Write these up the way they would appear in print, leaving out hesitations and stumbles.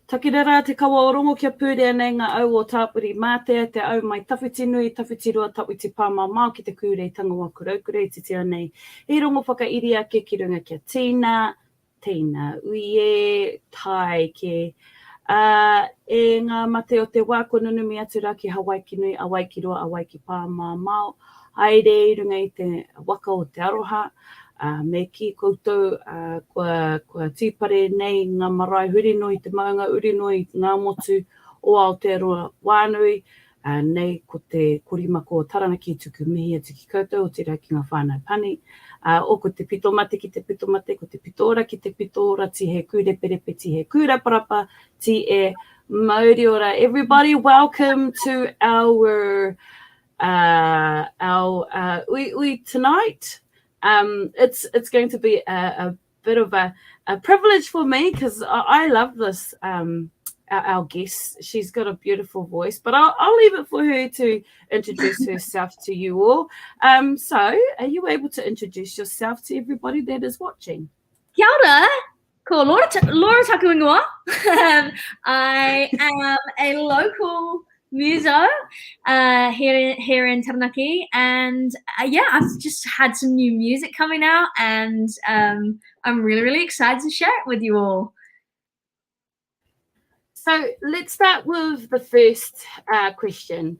Takirara te kawa o rongo kia pūrea nei ngā au o tāpuri mātea, te au mai tawhiti nui, tawhiti roa, tawhiti pāmāmau ki te kūreitanga wa kuraukurei te tia nei. I rongo whakairi ake ki runga kia Tina, uie, tai ke. E ngā mate o te wā kua nunumi atu rā ki Hawaii ki nui, awai ki roa, awai ki pāmāmau. Haere i runga i te waka o te aroha. Me ki koutou kua tīpare nei ngā marae hurinoi, te maunga urinoi, ngā motu o Aotearoa wānui, nei ko te korimako o Taranaki tuku mihi atu ki koutou o te rā ki ngā whānau pani. O ko te pitomate ki te pitomate, ko te pitora ki te pitora, ti he kūreperepe, ti he kūraparapa, ti e mauri ora. Everybody, welcome to our ui tonight. It's going to be a bit of a privilege for me because I love this our guest. She's got a beautiful voice, but I'll leave it for her to introduce herself to you all. So are you able to introduce yourself to everybody that is watching? Kia ora, ko Laura taku ingoa. I am a local muso here in Taranaki, and I've just had some new music coming out, and I'm really excited to share it with you all. So let's start with the first question.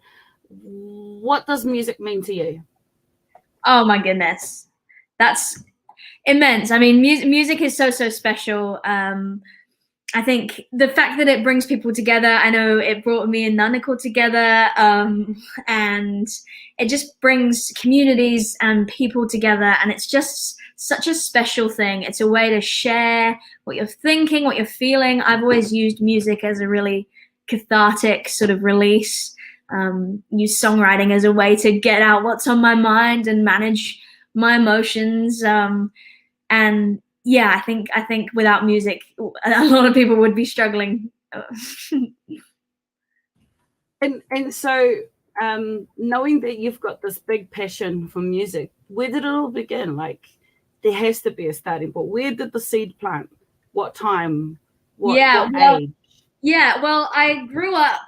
What does music mean to you? Oh my goodness, that's immense. I mean, music is so special. I think the fact that it brings people together, I know it brought me and Nanako together, and it just brings communities and people together, and it's just such a special thing. It's a way to share what you're thinking, what you're feeling. I've always used music as a really cathartic sort of release, use songwriting as a way to get out what's on my mind and manage my emotions, and yeah, I think without music, a lot of people would be struggling. And so, knowing that you've got this big passion for music, where did it all begin? Like, there has to be a starting point. Where did the seed plant? What time? What age? Yeah, well, I grew up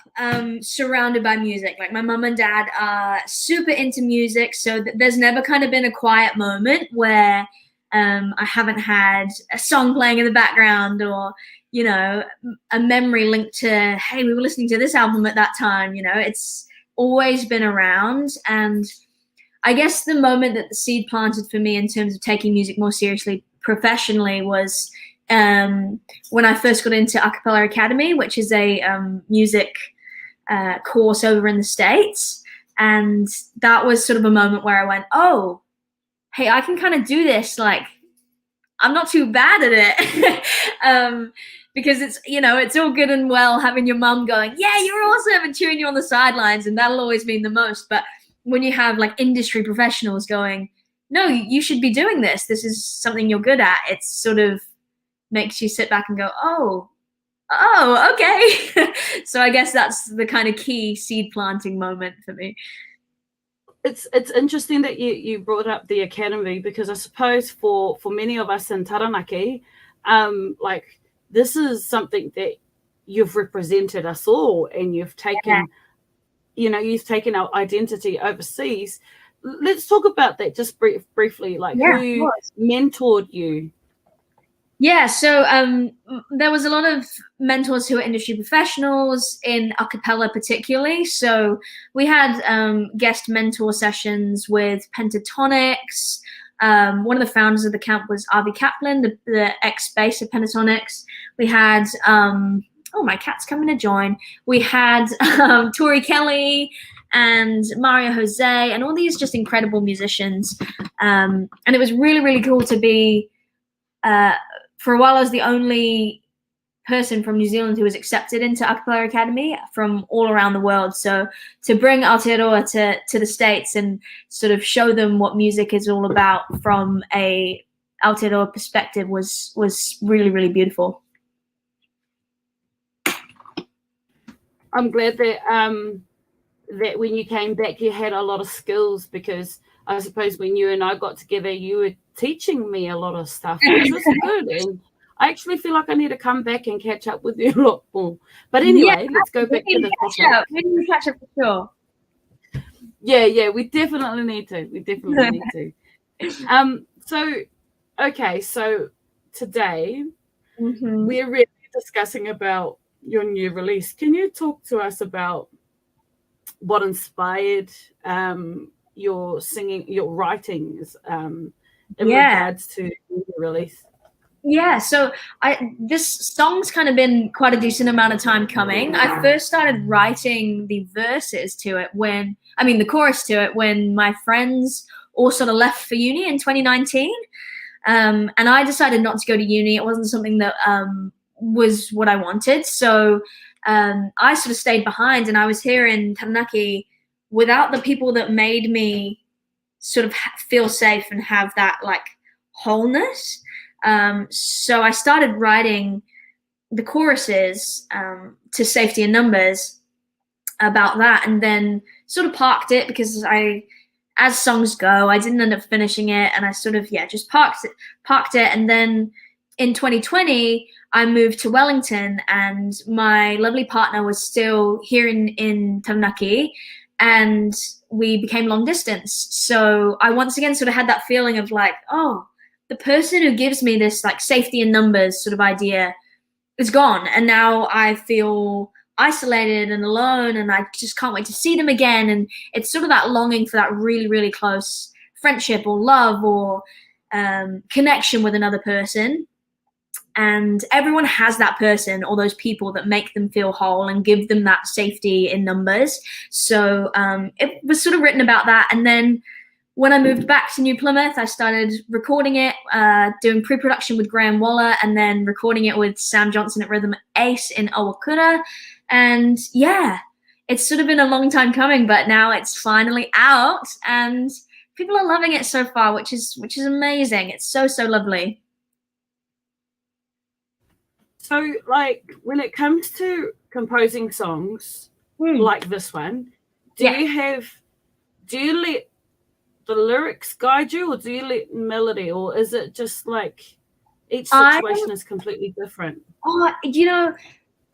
surrounded by music. Like, my mum and dad are super into music, so there's never kind of been a quiet moment where I haven't had a song playing in the background, or, you know, a memory linked to, hey, we were listening to this album at that time. You know, it's always been around. And I guess the moment that the seed planted for me in terms of taking music more seriously professionally was when I first got into A Cappella Academy, which is a music course over in the States. And that was sort of a moment where I went, oh, hey, I can kind of do this. Like, I'm not too bad at it. Because it's, you know, it's all good and well having your mum going, yeah, you're awesome, and cheering you on the sidelines, and that'll always mean the most. But when you have like industry professionals going, no, you should be doing this. This is something you're good at. It sort of makes you sit back and go, oh, okay. So I guess that's the kind of key seed planting moment for me. It's interesting that you brought up the academy, because I suppose for many of us in Taranaki, like, this is something that you've represented us all, and you've taken, you've taken our identity overseas. Let's talk about that just briefly, like who mentored you. Yeah, so there was a lot of mentors who are industry professionals in a cappella particularly. So we had guest mentor sessions with Pentatonics. One of the founders of the camp was Kaplan, the ex-bass of Pentatonics. We had, oh, my cat's coming to join. We had Tori Kelly and Mario Jose and all these just incredible musicians. And it was really cool to be... for a while, I was the only person from New Zealand who was accepted into A Cappella Academy from all around the world. So to bring Aotearoa to the States and sort of show them what music is all about from a Aotearoa perspective was really beautiful. I'm glad that that when you came back, you had a lot of skills, because I suppose when you and I got together, you were teaching me a lot of stuff, which was good. And I actually feel like I need to come back and catch up with you a lot more. But Yeah, anyway, let's go back to the topic. We need to catch up for sure. Yeah, we definitely need to. We definitely need to. So, okay, so today we're really discussing about your new release. Can you talk to us about what inspired your singing, your writings in regards to your release? Yeah, so this song's kind of been quite a decent amount of time coming. I first started writing the verses to it the chorus to it when my friends all sort of left for uni in 2019. And I decided not to go to uni. It wasn't something that was what I wanted. So I sort of stayed behind, and I was here in Taranaki without the people that made me sort of feel safe and have that like wholeness. So I started writing the choruses to Safety in Numbers about that, and then sort of parked it because as songs go, I didn't end up finishing it, and I sort of just parked it. And then in 2020, I moved to Wellington, and my lovely partner was still here in Taranaki, and we became long distance. So I once again sort of had that feeling of like, oh, the person who gives me this like safety in numbers sort of idea is gone, and now I feel isolated and alone, and I just can't wait to see them again. And it's sort of that longing for that really, really close friendship or love or connection with another person. And everyone has that person or those people that make them feel whole and give them that safety in numbers. So it was sort of written about that. And then when I moved back to New Plymouth, I started recording it, doing pre-production with Graham Waller, and then recording it with Sam Johnson at Rhythm Ace in Owakura. And yeah, it's sort of been a long time coming, but now it's finally out, and people are loving it so far, which is amazing. It's so lovely. So, like, when it comes to composing songs like this one, do you let the lyrics guide you, or do you let melody, or is it just like each situation is completely different? Oh,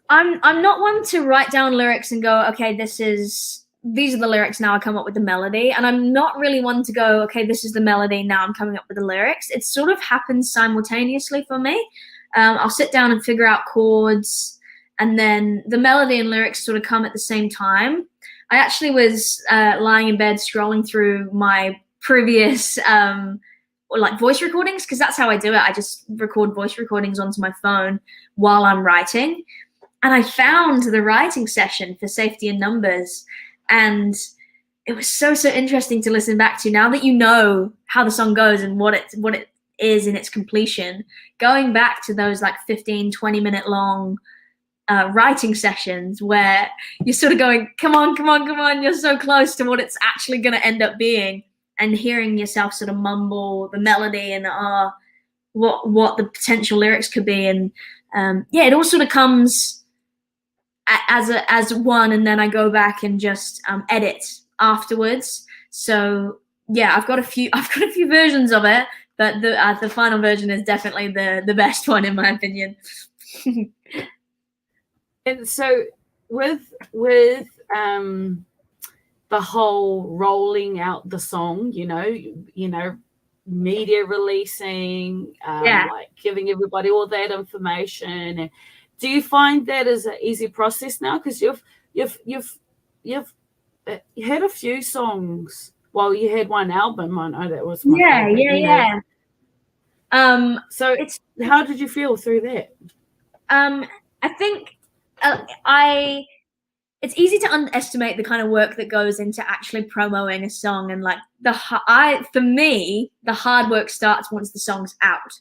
I'm not one to write down lyrics and go, okay, these are the lyrics, now I come up with the melody. And I'm not really one to go, okay, this is the melody, now I'm coming up with the lyrics. It sort of happens simultaneously for me. I'll sit down and figure out chords, and then the melody and lyrics sort of come at the same time. I actually was lying in bed scrolling through my previous like voice recordings, because that's how I do it. I just record voice recordings onto my phone while I'm writing. And I found the writing session for Safety in Numbers, and it was so interesting to listen back to now that you know how the song goes and what it is in its completion. Going back to those like 15-20 minute long writing sessions where you're sort of going, come on, you're so close to what it's actually going to end up being, and hearing yourself sort of mumble the melody and what the potential lyrics could be. And it all sort of comes as one, and then I go back and just edit afterwards. So yeah, I've got a few versions of it, but the final version is definitely the best one in my opinion. And so with the whole rolling out the song, you know, media releasing, like giving everybody all that information, and do you find that is an easy process now? Because you've had a few songs. Well, you had one album. I know that was my favorite. So how did you feel through that? I think it's easy to underestimate the kind of work that goes into actually promoting a song, and like for me, the hard work starts once the song's out.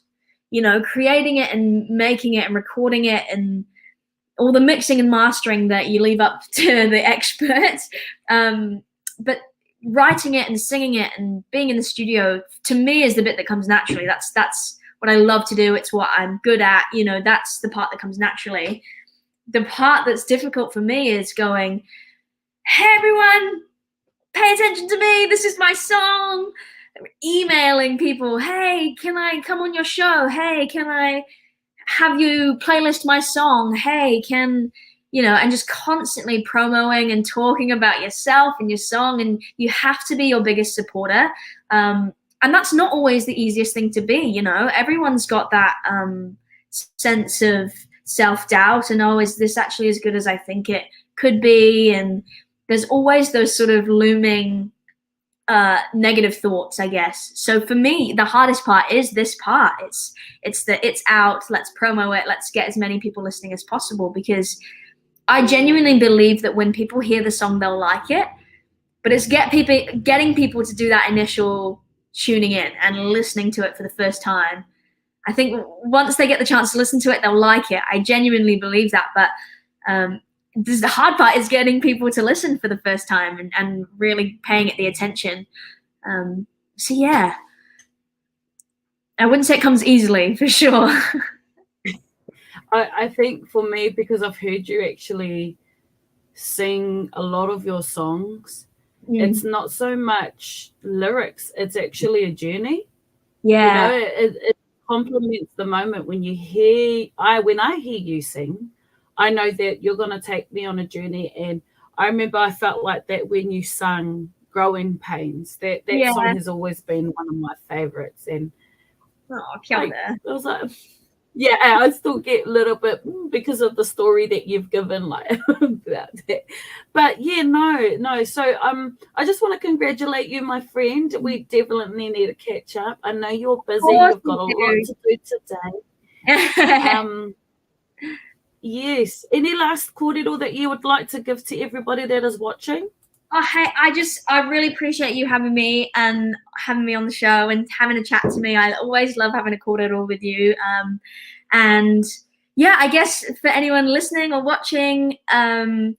You know, creating it and making it and recording it and all the mixing and mastering that you leave up to the experts. But writing it and singing it and being in the studio, to me, is the bit that comes naturally. That's what I love to do. It's what I'm good at. You know, that's the part that comes naturally. The part that's difficult for me is going, hey, everyone, pay attention to me. This is my song. Emailing people, hey, can I come on your show? Hey, can I have you playlist my song? Hey, can, you know, and just constantly promoting and talking about yourself and your song. And you have to be your biggest supporter. And that's not always the easiest thing to be, you know. Everyone's got that sense of self-doubt and, oh, is this actually as good as I think it could be? And there's always those sort of looming negative thoughts, I guess. So for me, the hardest part is this part. It's out, let's promo it, let's get as many people listening as possible, because I genuinely believe that when people hear the song, they'll like it. But it's getting people to do that initial tuning in and listening to it for the first time. I think once they get the chance to listen to it, they'll like it. I genuinely believe that. But the hard part is getting people to listen for the first time and really paying it the attention. So yeah, I wouldn't say it comes easily, for sure. I think for me, because I've heard you actually sing a lot of your songs, it's not so much lyrics, it's actually a journey. Yeah. You know, it complements the moment. When I hear you sing, I know that you're going to take me on a journey. And I remember I felt like that when you sung Growing Pains. That song has always been one of my favorites. And I was like, yeah, I still get a little bit because of the story that you've given, like about that. But yeah, no. So I just want to congratulate you, my friend. We definitely need to catch up. I know you're busy. You've got a lot to do today. Yes. Any last kōrero that you would like to give to everybody that is watching? Oh, hey, I really appreciate you having me on the show and having a chat to me. I always love having a kōrero with you. And yeah, I guess for anyone listening or watching, I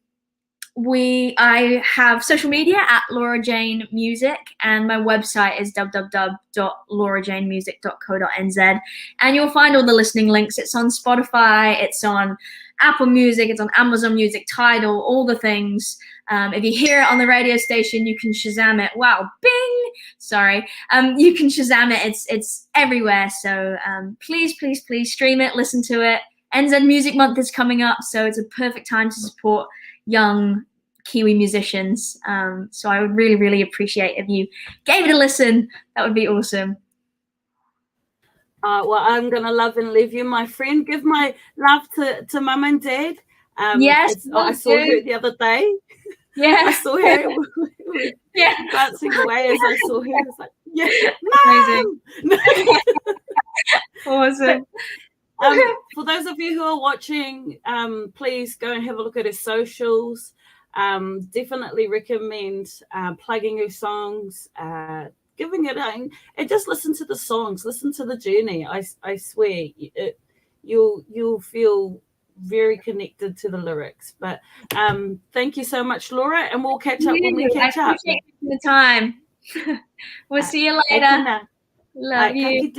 have social media at Laura Jane Music, and my website is www.laurajanemusic.co.nz, and you'll find all the listening links. It's on Spotify, it's on Apple Music, it's on Amazon Music, Tidal, all the things. If you hear it on the radio station, you can Shazam it. Wow, bing! Sorry. You can Shazam it. It's everywhere. So please stream it, listen to it. NZ Music Month is coming up, so it's a perfect time to support young Kiwi musicians. So I would really appreciate if you gave it a listen. That would be awesome. Well, I'm going to love and leave you, my friend. Give my love to Mum and Dad. Yes. I saw her the other day. Yeah. I saw her dancing away as I saw her. I was like, yeah, amazing. Awesome. For those of you who are watching, please go and have a look at her socials. Definitely recommend plugging her songs, giving it in, and just listen to the songs, listen to the journey. I swear you'll feel very connected to the lyrics. But thank you so much, Laura, and we'll catch up when we catch up. I appreciate the time. We'll see you later. Love you.